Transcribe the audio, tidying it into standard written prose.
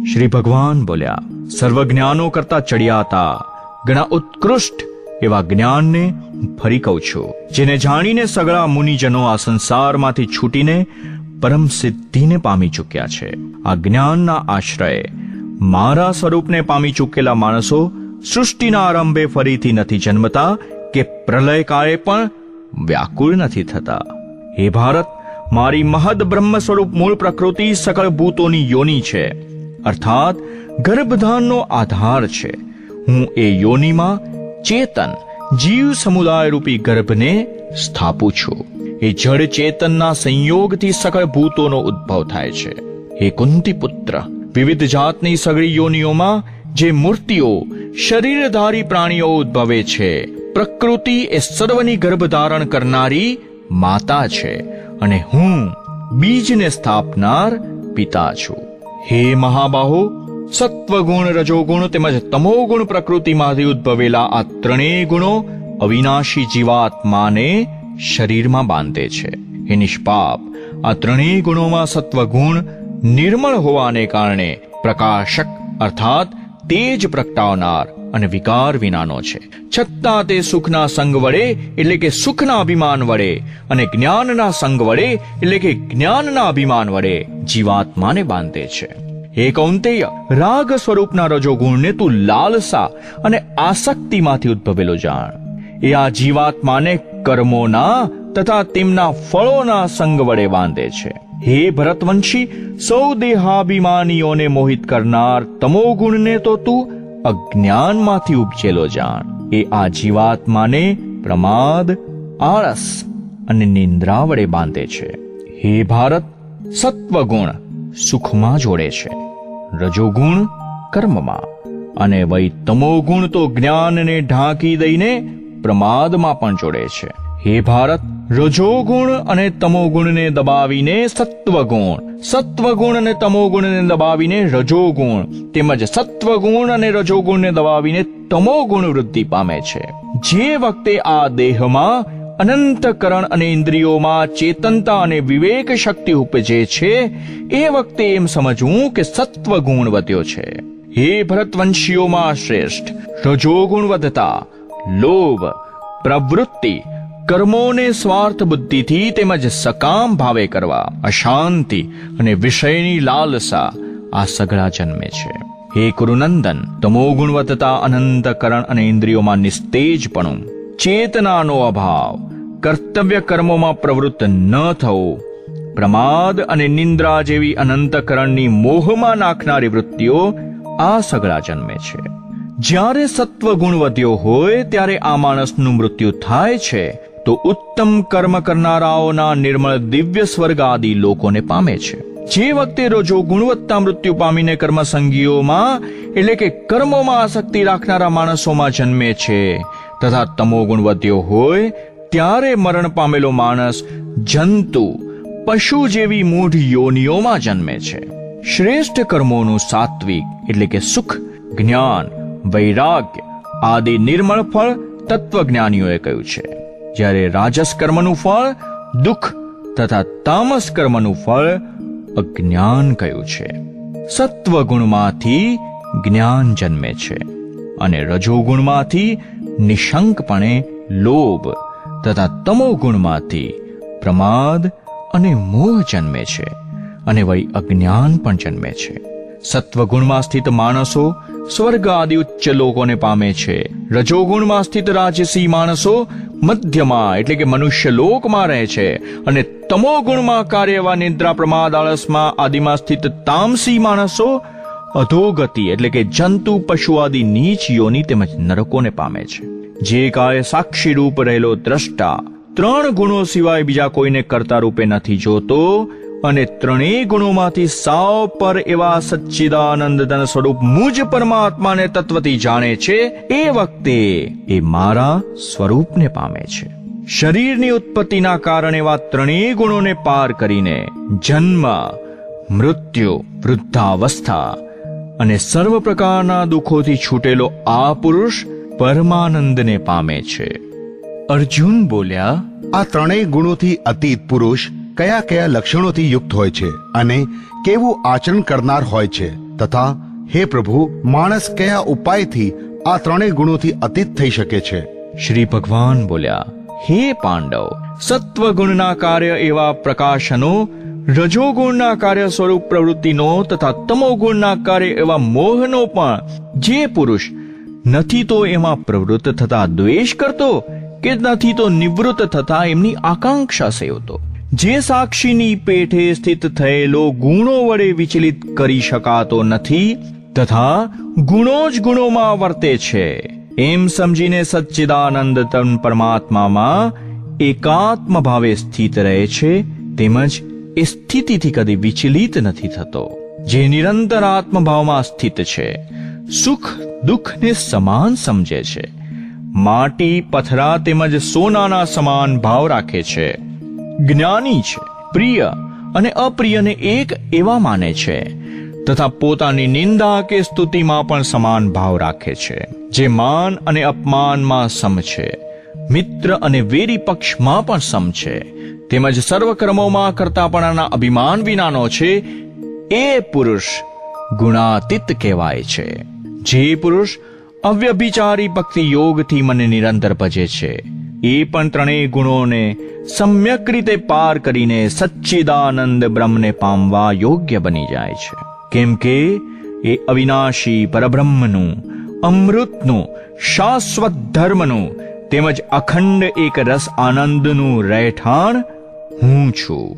શ્રી ભગવાન બોલ્યા, સર્વજ્ઞાનો કરતા ચડિયાતા ઘણા ઉત્કૃષ્ટ એવા જ્ઞાનને ફરી કહું છું, જેને જાણીને સગળા મુનિજનો આ સંસારમાંથી છૂટીને પરમ સિદ્ધિને પામી ચૂક્યા છે. આ જ્ઞાનના આશ્રયે મારા સ્વરૂપને પામી ચૂકેલા માણસો સૃષ્ટિના આરંભે ફરીથી નથી જન્મતા કે પ્રલય કાળે પણ વ્યાકુળ નથી થતા. હે ભારત, મારી મહદ બ્રહ્મ સ્વરૂપ મૂળ પ્રકૃતિ સકળ ભૂતોની યોની છે, અર્થાત ગર્ભધાનનો આધાર છે. હું એ યોનીમાં ચેતન જીવ સમુદાય રૂપી ગર્ભને સ્થાપું છું. એ જડ ચેતનના સંયોગથી સકળ ભૂતોનો ઉદ્ભવ થાય છે. હે કુંતી પુત્ર, વિવિધ જાતની સગળી યોનિઓમાં જે મૂર્તિઓ શરીરધારી પ્રાણીઓ ઉદ્ભવે છે, પ્રકૃતિ એ સર્વની ગર્ભ ધારણ કરનારી માતા છે અને હું બીજને સ્થાપનાર પિતા છું. હે મહાબાહો, સત્વગુણ, રજોગુણ તેમજ તમોગુણ પ્રકૃતિમાંથી ઉદ્ભવેલા આ ત્રણેય ગુણો અવિનાશી જીવાત્માને શરીરમાં બાંધે છે. હે નિષ્પાપ, આ ત્રણેય ગુણોમાં સત્વગુણ નિર્મળ હોવાને કારણે પ્રકાશક અર્થાત તેજ પ્રગટાવનાર અને વિકાર વિનાનો છે. છતાં તે સુખના સંગ વડે એટલે કે સુખના અભિમાન વડે અને જ્ઞાનના સંગ વડે એટલે કે જ્ઞાનના અભિમાન વડે જીવાત્માને બાંધે છે. હે કૌંતેય, રાગ સ્વરૂપના રજોગુણને તું લાલસા અને આસક્તિમાંથી ઉદ્ભવેલો જાણ. એ આ જીવાત્માને કર્મોના તથા તેમના ફળોના સંગ વડે બાંધે છે. હે ભરતવંશી, સૌ દેહાભિમાનીઓને મોહિત કરનાર તમોગુણને તો તું અજ્ઞાનમાંથી ઉપજેલો જાણ. એ આ જીવાત્માને પ્રમાદ, આળસ અને નિંદ્રા વડે બાંધે છે. હે ભારત, સત્વગુણ સુખમાં જોડે છે, રજોગુણ કર્મમાં અને વૈ તમોગુણ તો જ્ઞાનને ઢાંકી દઈને પ્રમાદમાં પણ જોડે છે. હે ભારત, રજોગુણ અને તમોગુણને દબાવીને સત્વગુણ, સત્વગુણ અને તમોગુણને દબાવીને રજોગુણ તેમજ સત્વગુણ અને રજોગુણને દબાવીને તમોગુણ વૃદ્ધિ પામે છે. જે વખતે આ દેહમાં અનંતકરણ અને ઇન્દ્રિયોમાં ચેતનતા અને વિવેક શક્તિ ઉપજે છે, એ વખતે એમ સમજવું કે સત્વગુણ વધ્યો છે. હે ભરતવંશીઓમાં શ્રેષ્ઠ, રજોગુણ વધતા લોભ, પ્રવૃત્તિ, કર્મોને સ્વાર્થ બુદ્ધિથી તેમજ સકામ ભાવે કરવા, અશાંતિ અને વિષયની લાલસા આ સગળા જન્મે છે. હે કુરુનંદન, તમોગુણ વધતા અનંતકરણ અને ઇન્દ્રિયોમાં નિસ્તેજપણું, ચેતનાનો અભાવ, કર્તવ્ય કર્મોમાં પ્રવૃત્ત ન થવું, પ્રમાદ અને નિંદ્રા જેવી અનંતકરણની મોહમાં નાખનારી વૃત્તિઓ આ સગળા જન્મે છે. જ્યારે સત્વગુણ વધ્યો હોય ત્યારે આ માણસનું મૃત્યુ થાય છે તો ઉત્તમ કર્મ કરનારાઓના નિર્મળ દિવ્ય સ્વર્ગ આદિ લોકોને પામે છે. જે વખતે રજો ગુણવત્તા મૃત્યુ પામીને કર્મસંગીઓમાં એટલે કે કર્મોમાં આસક્તિ રાખનારા માણસોમાં જન્મે છે તથા તમોગુણ વધ્યો હોય ત્યારે મરણ પામેલો માણસ જંતુ, પશુ જેવી મૂઢ યોનિઓમાં જન્મે છે. શ્રેષ્ઠ કર્મોનું સાત્વિક એટલે કે સુખ, જ્ઞાન, વૈરાગ્ય આદિ નિર્મળ ફળ તત્વજ્ઞાનીઓએ કહ્યું છે, જ્યારે રાજસ કર્મનું ફળ દુઃખ તથા તામસ કર્મનું ફળ અજ્ઞાન કહ્યું છે. સત્વગુણમાંથી જ્ઞાન જન્મે છે અને રજોગુણમાંથી નિશંકપણે લોભ તથા તમોગુણમાંથી પ્રમાદ અને મોહ જન્મે છે અને વળી અજ્ઞાન પણ જન્મે છે. સત્વગુણમાં સ્થિત માણસો સ્વર્ગ આદિ ઉચ્ચ લોકોને પામે છે. રજોગુણમાં સ્થિત રાજસી માણસો મધ્યમાં એટલે કે મનુષ્ય લોકમાં રહે છે અને તમોગુણમાં કાર્યવા નિદ્રા, પ્રમાદ, આળસમાં આદિમાં સ્થિત તામસી માણસો અધોગતિ એટલે કે જંતુ, પશુ આદિ નીચ યોની તેમજ નરકોને પામે છે. જે કાળે સાક્ષી રૂપ રહેલો દ્રષ્ટા 3 ગુણો સિવાય બીજા કોઈને કર્તા રૂપે નથી જોતો અને 3 ગુણોમાંથી સાવ પર એવા સચ્ચિદાનંદ ધન સ્વરૂપ મુજ પરમાત્માને તત્વથી જાણે છે, એ વખતે એ મારા સ્વરૂપને પામે છે. શરીરની ઉત્પત્તિના કારણે એવા 3 ગુણોને પાર કરીને જન્મ, મૃત્યુ, વૃદ્ધાવસ્થા અને સર્વ પ્રકારના દુઃખોથી છૂટેલો આ પુરુષ પરમાનંદને પામે છે. અર્જુન બોલ્યા, આ 3 ગુણોથી અતીત પુરુષ કયા કયા લક્ષણોથી યુક્ત હોય છે અને કેવું આચરણ કરનાર હોય છે તથા હે પ્રભુ, માણસ કયા ઉપાયથી આ ત્રણેય ગુણોથી અતીત થઈ શકે છે? શ્રી ભગવાન બોલ્યા, હે પાંડવ, સત્વગુણના કાર્ય એવા પ્રકાશનો, રજોગુણના કાર્ય સ્વરૂપ પ્રવૃત્તિનો તથા તમોગુણના કાર્ય એવા મોહનો પણ જે પુરુષ નથી તો એમાં પ્રવૃત્ત થતા દ્વેષ કરતો, કે નથી તો નિવૃત્ત થતા એમની આકાંક્ષા સેવતો, જે સાક્ષીની પેઠે સ્થિત થયેલો ગુણો વડે વિચલિત કરી શકાતો નથી તથા ગુણો જ ગુણોમાં વર્તે છે, એમ સમજીને સચ્ચિદાનંદ તન પરમાત્મામાં એકાત્મ ભાવે સ્થિત રહે છે, તેમજ એ સ્થિતિથી કદી વિચલિત નથી થતો, જે નિરંતર આત્મભાવમાં સ્થિત છે, સુખ દુઃખને સમાન સમજે છે, માટી પથરા તેમજ સોનાના સમાન ભાવ રાખે છે, જ્ઞાની છે, પ્રિય અને અપ્રિયને એક એવા માને છે, તથા પોતાની નિંદા કે સ્તુતિમાં પણ સમાન ભાવ રાખે છે, જે માન અને અપમાનમાં સમ છે, મિત્ર અને વેરી પક્ષમાં પણ સમ છે, તેમજ સર્વ કર્મોમાં કરતાપણાના અભિમાન વિનાનો છે, એ પુરુષ ગુણાતીત કહેવાય છે. જે પુરુષ અવ્યભિચારી ભક્તિ યોગથી મને નિરંતર ભજે છે, એ પણ ત્રણેય ગુણોને સમ્યક રીતે પાર કરીને સચ્ચિદાનંદ બ્રહ્મને પામવા યોગ્ય બની જાય છે. કેમ કે એ અવિનાશી પરબ્રહ્મનું, અમૃતનું, શાશ્વત ધર્મનું તેમજ અખંડ એક રસ આનંદનું રહેઠાણ હું છું.